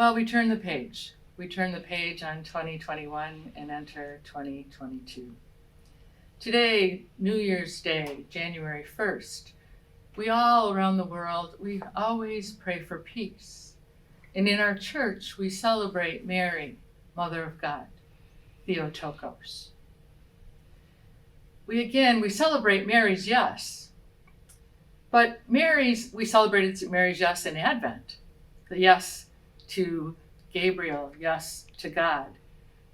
Well, we turn the page. We turn the page on 2021 and enter 2022. Today, New Year's Day, January 1st, we all around the world, we always pray for peace. And in our church, we celebrate Mary, Mother of God, Theotokos. We celebrate Mary's yes. But we celebrated Mary's yes in Advent. The yes to Gabriel, yes to God.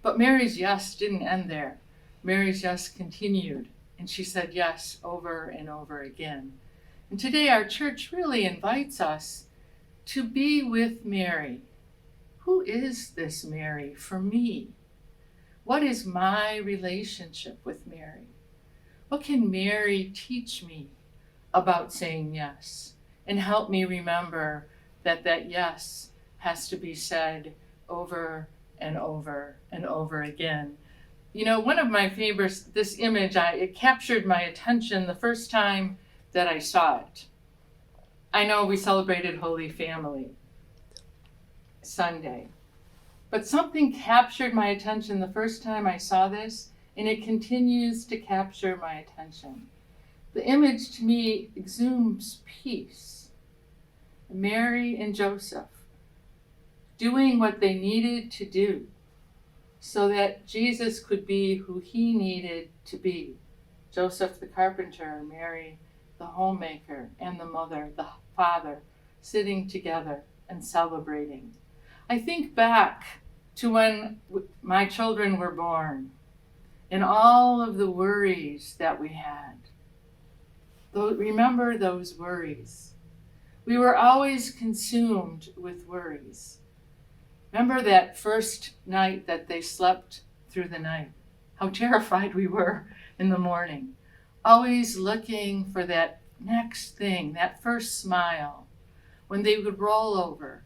But Mary's yes didn't end there. Mary's yes continued, and she said yes over and over again. And today our church really invites us to be with Mary. Who is this Mary for me? What is my relationship with Mary? What can Mary teach me about saying yes? And help me remember that yes has to be said over and over and over again. You know, one of my favorites, this image, it captured my attention the first time that I saw it. I know we celebrated Holy Family Sunday, but something captured my attention the first time I saw this, and it continues to capture my attention. The image to me exudes peace. Mary and Joseph doing what they needed to do so that Jesus could be who he needed to be. Joseph the carpenter, Mary the homemaker, and the mother, the father, sitting together and celebrating. I think back to when my children were born and all of the worries that we had. Remember those worries. We were always consumed with worries. Remember that first night that they slept through the night, how terrified we were in the morning, always looking for that next thing, that first smile, when they would roll over,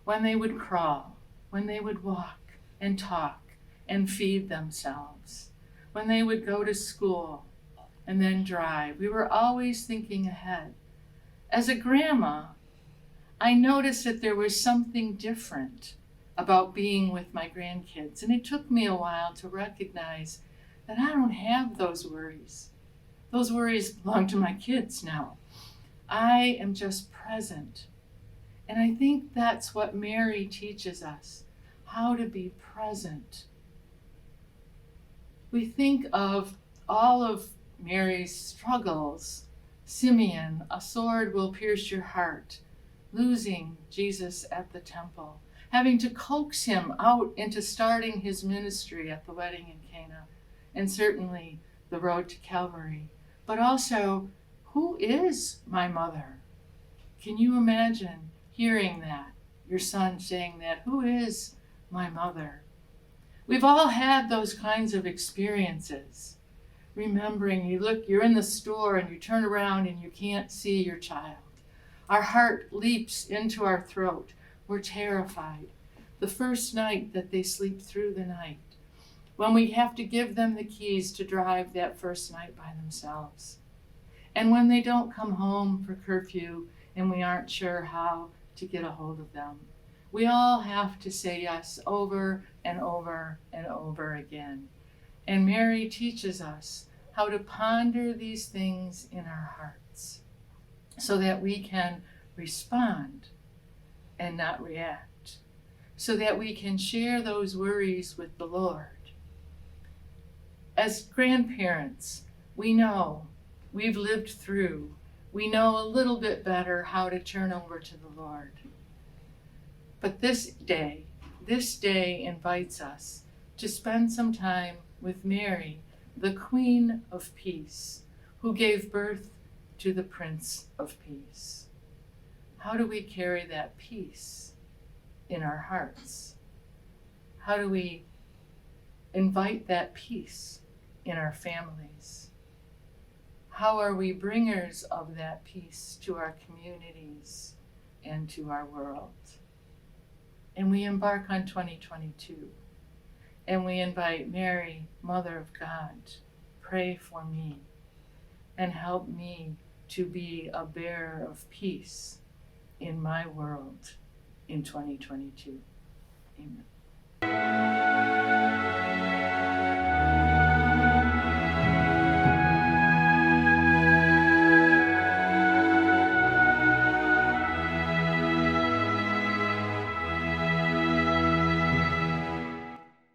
when they would crawl, when they would walk and talk and feed themselves, when they would go to school and then drive. We were always thinking ahead. As a grandma, I noticed that there was something different about being with my grandkids, and it took me a while to recognize that I don't have those worries. Those worries belong to my kids now. I am just present. And I think that's what Mary teaches us, how to be present. We think of all of Mary's struggles. Simeon, a sword will pierce your heart. Losing Jesus at the temple. Having to coax him out into starting his ministry at the wedding in Cana. And certainly the road to Calvary. But also, who is my mother? Can you imagine hearing that? Your son saying that, who is my mother? We've all had those kinds of experiences. Remembering, you're in the store and you turn around and you can't see your child. Our heart leaps into our throat. We're terrified. The first night that they sleep through the night. When we have to give them the keys to drive that first night by themselves. And when they don't come home for curfew and we aren't sure how to get a hold of them. We all have to say yes over and over and over again. And Mary teaches us how to ponder these things in our hearts so that we can respond and not react, so that we can share those worries with the Lord. As grandparents, we know, we've lived through, we know a little bit better how to turn over to the Lord. But this day invites us to spend some time with Mary, the Queen of Peace, who gave birth to the Prince of Peace. How do we carry that peace in our hearts? How do we invite that peace in our families? How are we bringers of that peace to our communities and to our world? And we embark on 2022. And we invite Mary, Mother of God, pray for me and help me to be a bearer of peace in my world in 2022. Amen.